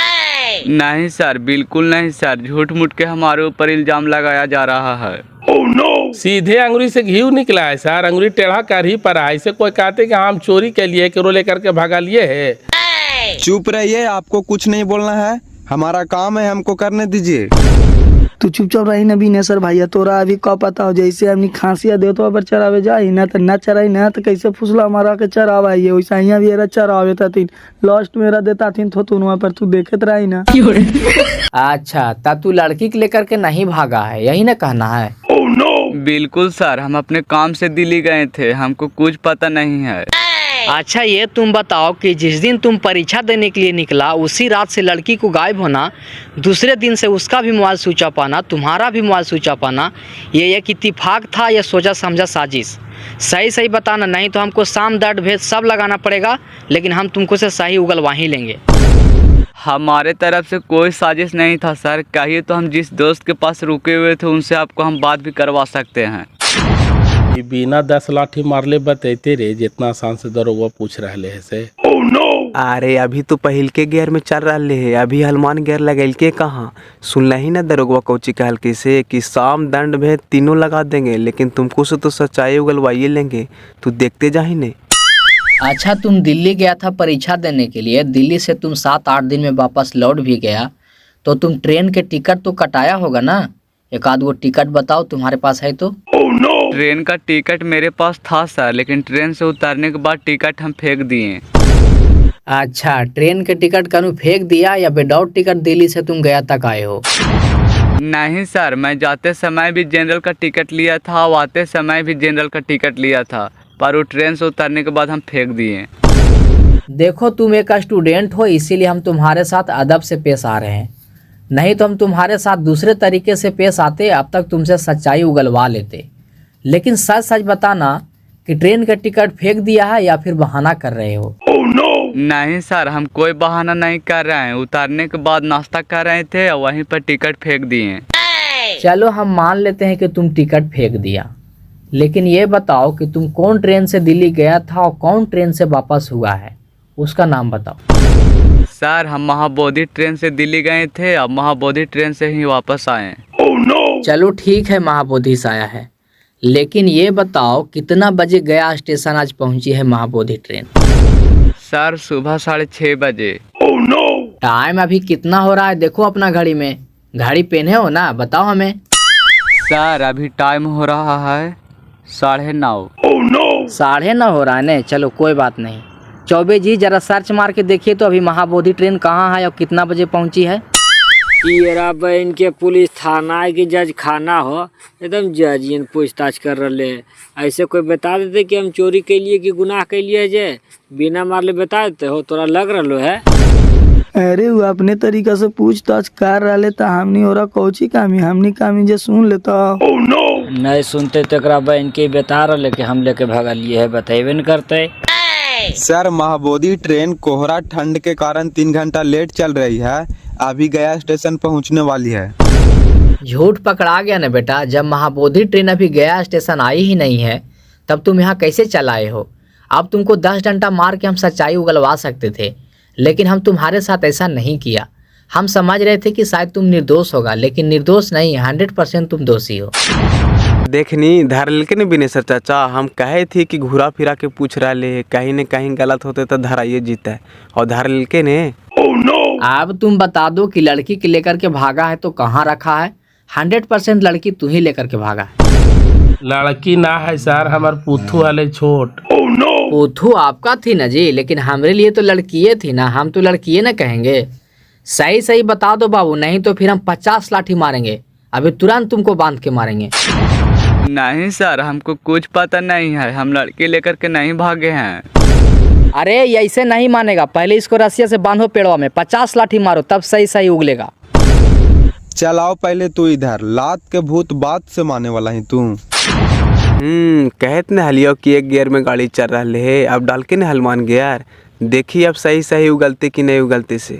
नहीं सर, बिल्कुल नहीं सर, झूठ मूठ के हमारे ऊपर इल्जाम लगाया जा रहा है। सीधे अंगुरी से घी निकला है सर, अंगुरी टेढ़ा कर ही पड़ा है। इसे कोई कहते कि हम चोरी के लिए केरो लेकर के भगा लिए है। चुप रहिए, आपको कुछ नहीं बोलना है, हमारा काम है, हमको करने दीजिए। तू चुपचाप रही ना बिनेसर भैया, तोरा अभी का पता हो जैसे हमनी खांसिया दे तो पर चरावे जाई ना तो ना चराई ना तो कैसे फुसला मारा के चरावा है वैसा यहाँ भी एरा चरावे था तीन लास्ट मेरा देता थी तो तुम वहाँ पर तू देखत रही ना। अच्छा, तब तू लड़की के लेकर के नहीं भागा है, यही ना कहना है? बिल्कुल सर, हम अपने काम से दिल्ली गए थे, हमको कुछ पता नहीं है। अच्छा, ये तुम बताओ कि जिस दिन तुम परीक्षा देने के लिए निकला उसी रात से लड़की को गायब होना, दूसरे दिन से उसका भी मोबाइल स्विच ऑफ आना, तुम्हारा भी मोबाइल स्विच ऑफ आना, ये एक इत्तेफाक था या सोचा समझा साजिश? सही सही बताना, नहीं तो हमको साम दर्द भेद सब लगाना पड़ेगा, लेकिन हम तुमको से सही उगलवा ही लेंगे। हमारे तरफ से कोई साजिश नहीं था सर, कहिए तो हम जिस दोस्त के पास रुके हुए थे उनसे आपको हम बात भी करवा सकते हैं। बिना 10 लाठी मारले बतेते रे, जितना आसान से दरोगा पूछ रहे है से। अरे अभी तो पहिल के गियर में चल रहा है, अभी हनुमान गियर लगल के कहाँ सुनला ही ना दरोगा कोची कहल के से कि साम दंड भेद तीनों लगा देंगे, लेकिन तुमको से तो सच्चाई उगलवाइए लेंगे, तू देखते जा ही नहीं। अच्छा, तुम दिल्ली गया था परीक्षा देने के लिए, दिल्ली से तुम 7-8 दिन में वापस लौट भी गया, तो तुम ट्रेन के टिकट तो कटाया होगा ना? एक आध वो टिकट बताओ तुम्हारे पास है तो? ट्रेन का टिकट मेरे पास था सर, लेकिन ट्रेन से उतरने के बाद टिकट हम फेंक दिए। अच्छा, ट्रेन के टिकट कनु फेंक दिया या विदाउट टिकट दिल्ली से तुम गया तक आए हो? नहीं सर, मैं जाते समय भी जनरल का टिकट लिया था और आते समय भी जनरल का टिकट लिया था, पर वो ट्रेन से उतरने के बाद हम फेंक दिए। देखो, तुम एक स्टूडेंट हो, इसीलिए हम तुम्हारे साथ अदब से पेश आ रहे हैं, नहीं तो हम तुम्हारे साथ दूसरे तरीके से पेश आते, अब तक तुमसे सच्चाई उगलवा लेते। लेकिन सच सच बताना कि ट्रेन का टिकट फेंक दिया है या फिर बहाना कर रहे हो? नहीं सर, हम कोई बहाना नहीं कर रहे हैं, उतरने के बाद नाश्ता कर रहे थे और वहीं पर टिकट फेंक दिए। चलो, हम मान लेते हैं कि तुम टिकट फेंक दिया, लेकिन ये बताओ कि तुम कौन ट्रेन से दिल्ली गया था और कौन ट्रेन से वापस हुआ है, उसका नाम बताओ। सर, हम महाबोधि ट्रेन से दिल्ली गए थे और महाबोधि ट्रेन से ही वापस आए। चलो ठीक है, महाबोधि से आया है, लेकिन ये बताओ कितना बजे गया स्टेशन आज पहुंची है महाबोधि ट्रेन? सर, सुबह 6:30 बजे। टाइम अभी कितना हो रहा है? देखो अपना घड़ी में, घड़ी पहने हो ना, बताओ हमें। सर, अभी टाइम हो रहा है 9:30। 9:30 हो रहा है ने? चलो कोई बात नहीं। चौबे जी, जरा सर्च मार के देखिए तो अभी महाबोधि ट्रेन कहाँ है और कितना बजे पहुंची है। ये बहन के पुलिस थाना है कि जज खाना हो, एकदम जज इन पूछताछ कर रहे हैं। ऐसे कोई बता देते कि हम चोरी के लिए कि गुनाह के लिए जे बिना मारले बता देते हो, तोरा लग रहा है? अरे वो अपने तरीका से पूछताछ कर रहा था, हमनी हो रहा कौची कामी, हमनी कामी जे सुन लेता। नहीं सुनते तो बहन के बता रहे कि हम लेके भगा लिए है, बतेबे न करते। सर, महाबोधि ट्रेन कोहरा ठंड के कारण 3 घंटा लेट चल रही है, अभी गया स्टेशन पहुंचने वाली है। झूठ पकड़ा गया ना बेटा, जब महाबोधि ट्रेन अभी गया स्टेशन आई ही नहीं है तब तुम यहाँ कैसे चलाए हो? अब तुमको 10 डंडा मार के हम सच्चाई उगलवा सकते थे, लेकिन हम तुम्हारे साथ ऐसा नहीं किया। हम समझ रहे थे कि शायद तुम निर्दोष होगा, लेकिन निर्दोष नहीं, 100% तुम दोषी हो। देखनी धर लेके न बिनेसर चाचा, हम कहे थे कि घुरा फिरा के पूछ रहा ले, कहीं न कहीं गलत होते तो धराइए जीता है, और धर लेके ने। अब तुम बता दो कि लड़की के लेकर के भागा है तो कहाँ रखा है? 100% लड़की तू ही लेकर के भागा है। लड़की ना है सर, हमार पुथू वाले छोट। पुथू आपका थी ना जी, लेकिन हमारे लिए तो लड़कीये थी ना, हम तो लड़कीये ना कहेंगे। सही सही बता दो बाबू, नहीं तो फिर हम 50 लाठी मारेंगे, अभी तुरंत तुमको बांध के मारेंगे। नहीं सर, हमको कुछ पता नहीं है, हम लड़की लेकर के नहीं भागे हैं। अरे ऐसे नहीं मानेगा, पहले इसको रस्सिया से बांधो पेड़वा में, 50 लाठी मारो, तब सही सही उगलेगा। चलाओ पहले तू इधर, लात के भूत बात से माने वाला ही तू। कहत न हलियो कि एक गियर में गाड़ी चल रहा है, अब डाल के न हलमान गियर, देखिए अब सही सही उगलते कि नहीं उगलते से।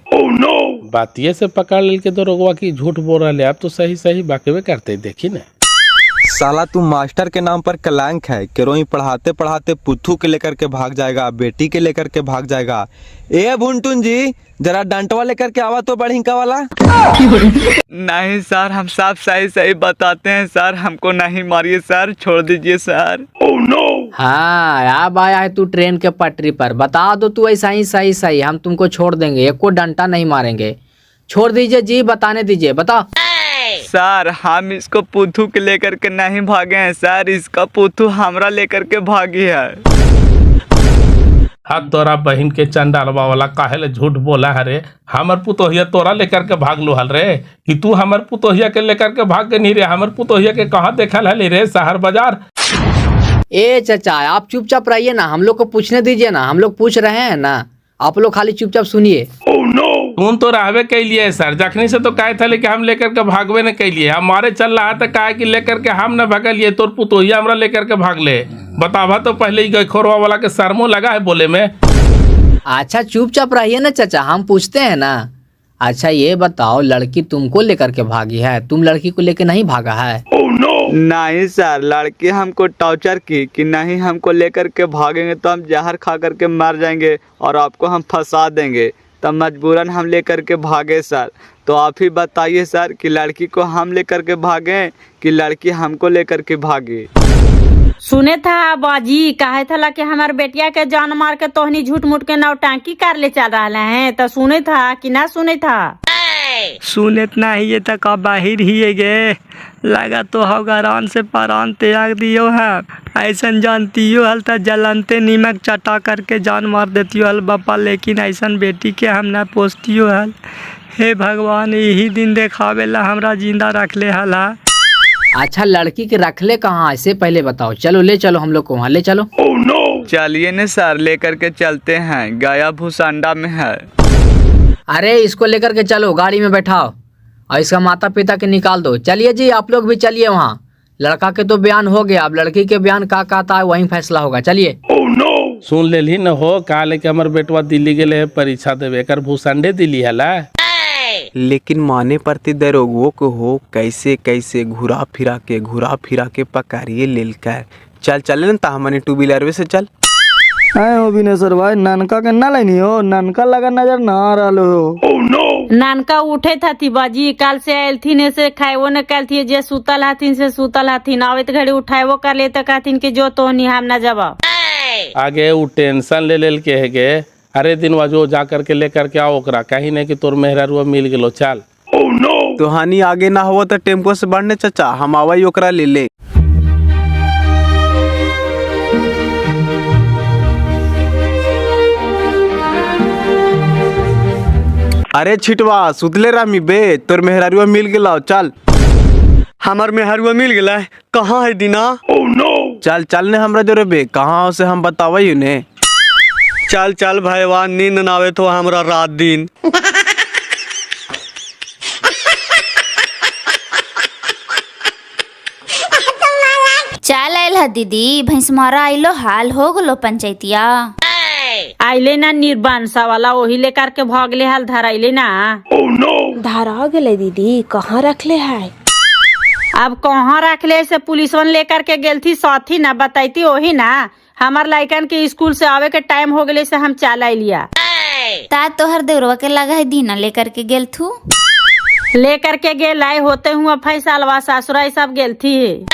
बातिये से पकड़ लेल के तो रोगवा की झूठ बोल रहा है, अब तो सही सही बाकी करते देखी न। साला तू मास्टर के नाम पर कलंक है। केरोई पढ़ाते पढ़ाते पुत्थू के लेकर के भाग जाएगा, बेटी के लेकर के भाग जाएगा। ए भुनटुन जी, जरा डंटवा लेकर के आवा तो बढ़िंका वाला। नहीं सर, हम साफ सही सही बताते हैं सर, हमको नहीं मारिए सर, छोड़ दीजिए सर। हाँ, अब आया है तू ट्रेन के पटरी पर। बता दो तू ऐसा ही सही सही, हम तुमको छोड़ देंगे, एक को डंटा नहीं मारेंगे। छोड़ दीजिए जी, बताने दीजिए, बता। सर हम इसको पुथू के लेकर के नहीं भागे हैं सर, इसका पुथू हमरा लेकर के भागी है। हाँ, तोरा बहन के चंडालवा वाला काहे झूठ बोला है रे? हमर पुतोहिया तोरा लेकर के भाग लो हल रे, कि तू हमर पुतोहिया के लेकर के भाग के नहीं रे? हमर पुतोहिया के कहाँ देखल हली रे? शहर बाजार। ए चाचा, आप चुपचाप रहिए ना, हम लोग को पूछने दीजिए ना, हम लोग पूछ रहे हैं ना, आप लोग खाली चुपचाप सुनिए। तुम तो रहबे कैलिए सर, जखनी से तो कहे थे कि हम लेकर के भागवे न कैलिए, हमारे चल रहा था कहे कि लेकर के हम न भगलिए, तोर पुतोहिया हमरा लेकर के भाग ले। बतावा तो पहले ही गखोरवा वाला के शर्मो लगा है बोले में। अच्छा चुपचाप रहिए ना चाचा, हम पूछते हैं ना। अच्छा ये बताओ, लड़की तुमको लेकर के भागी है, तुम लड़की को लेकर नहीं भागा है? नहीं सर, लड़की हमको टॉर्चर की कि नहीं हमको लेकर के भागेंगे तो हम जहर खा करके मर जाएंगे और आपको हम फंसा देंगे, तब मजबूरन हम लेकर के भागे सर। तो आप ही बताइए सर कि लड़की को हम लेकर के भागे कि लड़की हमको लेकर के भागे? सुने था बाजी कहे था कि हमारे बेटिया के जान मार के तोहनी झूठ मूठ के नौटंकी कर ले चल रहा है, तो सुने था कि ना सुने था? सुनत नहीं ये तक बाहिर ही गे, लगा तो हगारान से परान त्याग दियो है। ऐसन जानतियो हल तो जलनते नीमक चटा करके जान मार देतियो हल बापा, लेकिन ऐसन बेटी के हम ना पोसतियो हल। हे भगवान, यही दिन देखावेला हमरा जिंदा रख ले हला। अच्छा लड़की के रखले कहाँ, ऐसे पहले बताओ। चलो ले चलो हम लोग को वहाँ ले चलो। चलिए न सर, लेकर के चलते हैं, गया भूसांडा में है। अरे इसको लेकर के चलो, गाड़ी में बैठाओ और इसका माता पिता के निकाल दो। चलिए जी, आप लोग भी चलिए वहाँ। लड़का के तो बयान हो गया, अब लड़की के बयान का कहता है वहीं फैसला होगा। चलिए। सुन ले ली न हो, कहा लेके हमारे बेटवा दिल्ली गेले है परीक्षा देवे, एकर भूसंडे दिल्ली है ला। लेकिन माने पड़ते दरोगो को हो, कैसे कैसे घुरा फिरा के पकारिए लेल कर। चल चले न हमने टू व्हीलर से चल। आए हो विनेश्वर भाई, ननका के ना लेनी हो, ननका लगा नजर ना आ रहा हो। नानका उठे थी बाजी, काल से आयल थी ने से खाएवो न कल थी, जे सुतल हथिन से सुतल हथिन, आवे घड़ी उठाएवो कर ले तो कहथिन कि जो तो नहीं हम ना जवाब। आगे वो टेंशन ले लेल के है गे, अरे दिन जो जा करके लेकर के आओ ओकरा, कहीं नहीं कि तोर मेहरारुआ मिल गेलो। चल। तो हानि आगे ना हुआ तो टेम्पो से बढ़ने चाचा, हम आवाई ओकरा ले ले। अरे छिटवा सुतले रामी बे, तोर मेहरारुआ मिल गेला। चल। हमार मेहरुआ मिल गया, कहाँ है दीना? चल चल ने हमरा जोरे बे, कहाँ से हम बतावाई ने। चल चल भाईवा, नींद ना आवे तो हमरा रात दिन। चल आयल है दीदी, भैंसमारा आइलो, हाल हो गलो पंचायतिया। आइले ना निर्बांसा वाला, वही लेकर के भागले हाल धराइले ना। धरा गेले दीदी, कहाँ रखले है? अब कहाँ रखले से पुलिसवन लेकर के गेल थी साथी ना, बताइती वही ना। हमार लाइकन के स्कूल से आवे के टाइम हो गए से हम चला लिया। ता तोहर देवरवा के लगा है दीना लेकर के गेल थू। लेकर के गेल आए होते हुआ फैसलवा ससुराई सब गेल थी।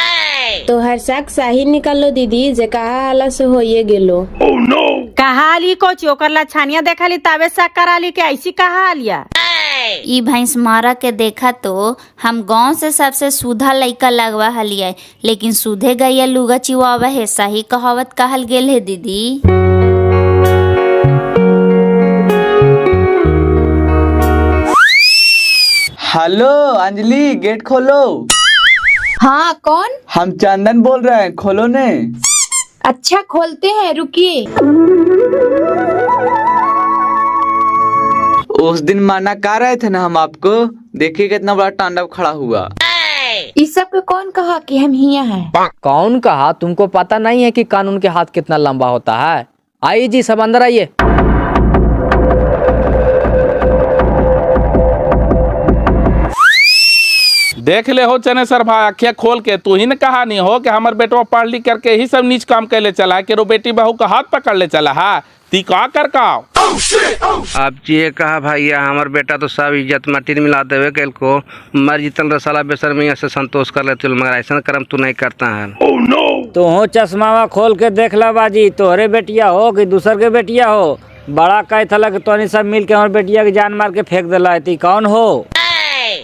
तो हर शक सही निकल लो दीदी, जे कहा आला से होइए गेलो। कहा ली को चोकर ला छानिया देखा ली तबे शक करा ली के ऐसी कहा लिया। ई भैंस मारा के देखा तो हम गांव से सबसे सुधा लइका लगवा हलिया, लेकिन सुधे गैया लुगा चिवावा है, सही कहावत कहल गेल है दीदी। हेलो अंजलि, गेट खोलो। हाँ कौन? हम चंदन बोल रहे हैं, खोलो ने। अच्छा खोलते हैं, रुकिए। उस दिन मना कर रहे थे ना हम आपको, देखिए कितना बड़ा तांडव खड़ा हुआ। इस सब को कौन कहा कि हम हिया हैं? कौन कहा? तुमको पता नहीं है कि कानून के हाथ कितना लंबा होता है? आइए जी, सब अंदर आइए। देख ले हो चनेसर भाई, अखिया खोल के तू ही ने कहा नहीं हो कि हमारे बेटवा पढ़ लिख करके ही सब नीच काम कर ले चला है कि रो बेटी बहू का हाथ पकड़ ले चला है। ती का कर का अब ये कहा भैया हमार बेटा तो सब इज्जत माटी में मिला देवे कल को मर जीतल रसाला बेसर में से संतोष कर लेते, मगर ऐसा कर्म तू नहीं करता है। तो हो चश्मावा खोल के देख ला बाजी, तोहरे बेटिया हो कि दूसर के बेटिया हो। बड़ा कहे था कि तोनी सब मिल के हमारे बेटिया की जान मार के फेंक दिला है। कौन हो?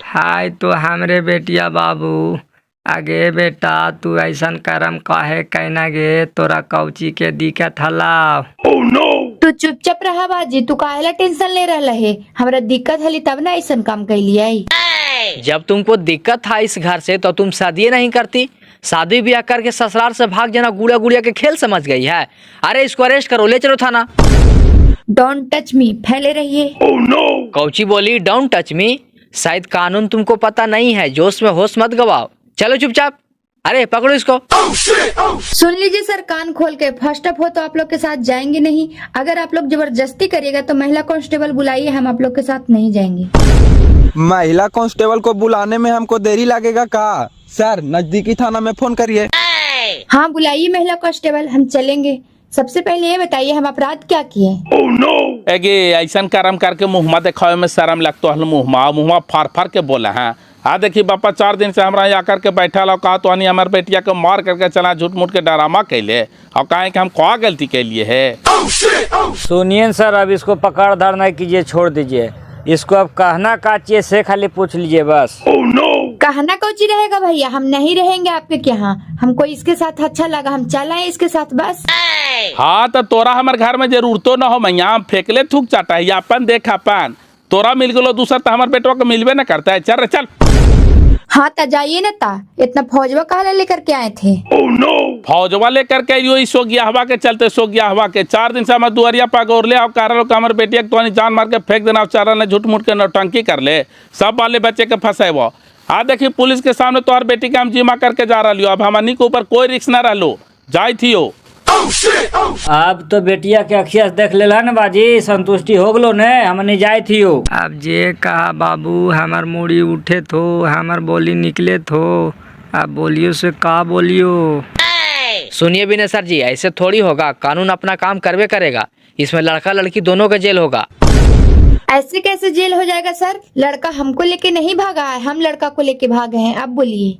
हाय तो हमरे बेटिया बाबू। आगे बेटा तू ऐसन करम काहे कहना गे, तोरा कौची के दिक्कत हला। तू चुपचाप रहा बाजी, तू काहेला टेंशन ले रहा है? हमरा दिक्कत हली तब ना ऐसा काम कैलिया। जब तुमको दिक्कत था इस घर से तो तुम शादी नहीं करती। शादी ब्याह करके ससुराल से भाग जाना गुड़िया गुड़िया के खेल समझ गई है। अरे इसको अरेस्ट करो, ले चलो थाना। डोंट टच मी, फैले रहिए। कौची बोली डोंट टच मी? शायद कानून तुमको पता नहीं है, जोश में होश मत गवाओ। चलो चुपचाप, अरे पकड़ो इसको। सुन लीजिए सर, कान खोल के, फर्स्ट अप हो तो आप लोग के साथ जाएंगे नहीं। अगर आप लोग जबरदस्ती करिएगा तो महिला कांस्टेबल बुलाइए, हम आप लोग के साथ नहीं जाएंगे। महिला कांस्टेबल को बुलाने में हमको देरी लगेगा का? सर नजदीकी थाना में फोन करिए। हाँ बुलाइए महिला कांस्टेबल, हम चलेंगे। सबसे पहले ये बताइए हम अपराध क्या किए? एगे ऐसा कर्म करके मुँह दिखावे में शर्म लगता है। मुँह फार फार के बोला है। हाँ देखिए बापा, 4 दिन से हमरा यहाँ करके बैठा लो, कहा तो हमारे बेटिया को मार करके चला, झूठ मूठ के डरामा कैले और कहे कि हम क्या गलती के लिए है। सुनिए सर, अब इसको पकड़ धर नहीं कीजिए, छोड़ दीजिए इसको। अब कहना का चाहिए से खाली पूछ लीजिए बस। कहना कौची रहेगा भैया, हम नहीं रहेंगे आपके यहाँ। हमको इसके साथ अच्छा लगा, हम चला है इसके साथ बस। हाँ तो तोरा हमारे घर में जरूरतो न हो, मैं यहाँ फेंकले थूक चाटा है। अपन देख अपन, तोरा मिल गलो दूसरा तो हमारे बेटवा को मिलवे न करता है। चल रे चल। हाँ ता जाइए न ता, इतना फौजवा कहा लेकर के आए थे? फौजवा लेकर के यो सो गया हवा के चलते, सो गया हवा के 4 दिन से हमारे दुआरिया पगोर ले, हमारे बेटिया तो जान मार के फेंक देना। चारा ने झूठ मूठ के नौटंकी कर ले, सब वाले बच्चे के फंसे वो। हाँ देखिए पुलिस के सामने तोहर बेटी के हम जिम्मा करके जा रहा। अब हमनी के ऊपर कोई रिस्क न रहो, जाई थी हो। अब तो बेटिया के अखिया देख ले न बाजी, संतुष्टि हो गलो ने, हमने जाए थी हो। अब जे कहा बाबू, हमार मुड़ी उठे थो, हमार बोली निकले थो। अब बोलियो से का बोलियो। सुनिए विनय सर जी, ऐसे थोड़ी होगा। कानून अपना काम करवे करेगा। इसमें लड़का लड़की दोनों का जेल होगा। ऐसे कैसे जेल हो जाएगा सर? लड़का हमको लेके नहीं भागा है, हम लड़का को लेके भागे हैं। अब बोलिए।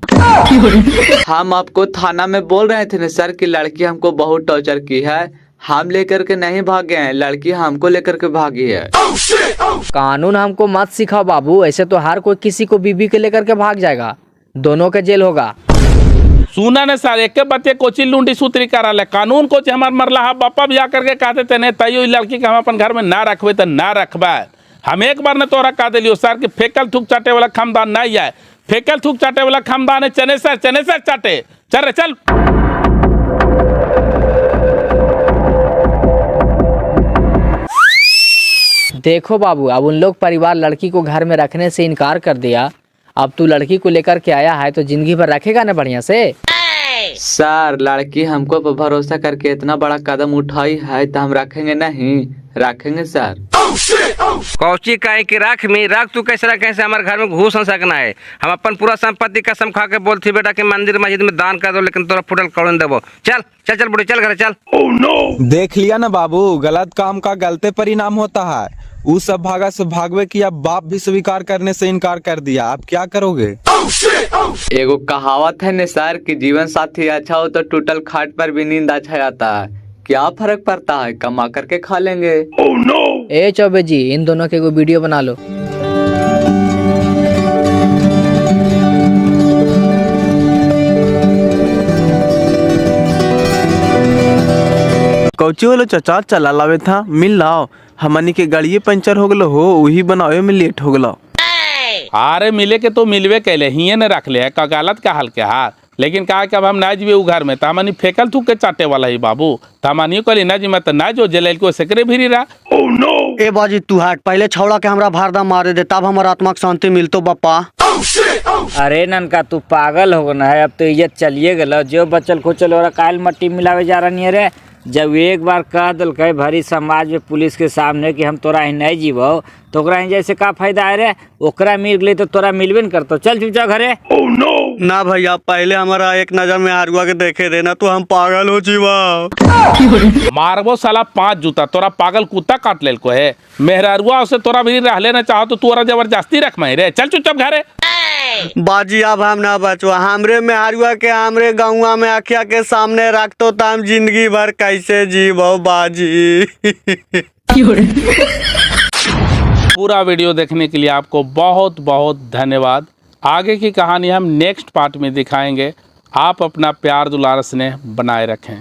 हम आपको थाना में बोल रहे थे ना सर कि लड़की हमको बहुत टॉर्चर की है। हम लेकर के नहीं भागे हैं, लड़की हमको लेकर के भागी है। कानून हमको मत सिखाओ बाबू, ऐसे तो हर कोई किसी को बीबी के लेकर के भाग जाएगा। दोनों का जेल होगा। सुना ने सर, एक बच्चे कोची लुंडी सूत्री करा ले, कानून को हमार मरला है। बापा भी आकर के कहते थे नहीं तैयो लड़की के हम अपन घर में ना रखबे तो ना रखबा। हम एक बार ने तोरा कह दिलियो सर कि फेकल थूक चाटे वाला खानदान नहीं है। फेकल थूक चाटे वाला खानदान है चनेसर चाटे। चल रे चल। देखो बाबू, अब उन लोग परिवार लड़की को घर में रखने से इनकार कर दिया। अब तू लड़की को लेकर के आया है तो जिंदगी भर रखेगा ना बढ़िया से। सर लड़की हमको पर भरोसा करके इतना बड़ा कदम उठाई है तो हम रखेंगे नहीं? रखेंगे सर। कौची काहे की रख मी रख, तू कैसे रखे से हमारे घर में घुस न सकना है। हम अपन पूरा संपत्ति कसम खा के बोलती बेटा कि मंदिर मस्जिद में दान कर दो, लेकिन तोरा फुटल कौन देवो। चल चल चल बुढ़ी चल घर चल। देख लिया ना बाबू, गलत काम का गलते परिणाम होता है। उस सब भागा से भागवे की अब बाप भी स्वीकार करने से इनकार कर दिया। आप क्या करोगे? एगो कहावत है न सर कि जीवन साथी अच्छा हो तो टूटल खाट पर भी नींद अच्छा आता है। क्या फर्क पड़ता है, कमा करके खा लेंगे। ए चौबे जी, इन दोनों के कोई वीडियो बना लो। कौची वालो चाचा चला लावे था, मिल लाओ। हमनी के गाड़िए पंचर हो गलो हो, वही बनावे में लेट हो गलो। अरे मिले के तो मिलवे कैले हिये ने रख ले का गलत का हाल के हाल। लेकिन कहा कि अब हम ना जीवे उ घर में, तामनी फेकल थूक के चाटे वाला ही बाबू। तामनी कहली ना जी मैं तो ना जो जेल को सेकरे भी रहा। ए बाजी तू हट, पहले छौड़ा के हमरा भारदा मारे दे, तब हमारा आत्मा को शांति मिलतो बापा। अरे ननका तू पागल हो गना है, अब तो इज्जत चलिए गलो। जो बचल खुचल और काल मट्टी मिलावे जा रही है रे। जब एक बार कह दिलकै भरी समाज में पुलिस के सामने कि हम तोरा ही नहीं जीवो तो ओकरा ही जैसे का फायदा है रे। ओकरा मिल गई तो तोरा मिलबे न करतो। चल चुपचाप घरे। ना भैया पहले हमारा एक नजर में हारुआ के देखे देना तो हम पागल हो जीवा। मारबो साला 5 जूता, तोरा पागल कुत्ता काट लेल को है। मेहरारुआ उसे तोरा भी रह लेना चाहो तो तोरा जबरदस्ती रख मैं रे। चल चुपचाप घरे। बाजी अब हम ना बचो, हमरे में हारुआ के हमरे गाँव में अखिया के सामने रखतो तो हम जिंदगी भर कैसे जीवो बाजी। पूरा वीडियो देखने के लिए आपको बहुत बहुत धन्यवाद। आगे की कहानी हम नेक्स्ट पार्ट में दिखाएंगे। आप अपना प्यार दुलार स्नेह बनाए रखें।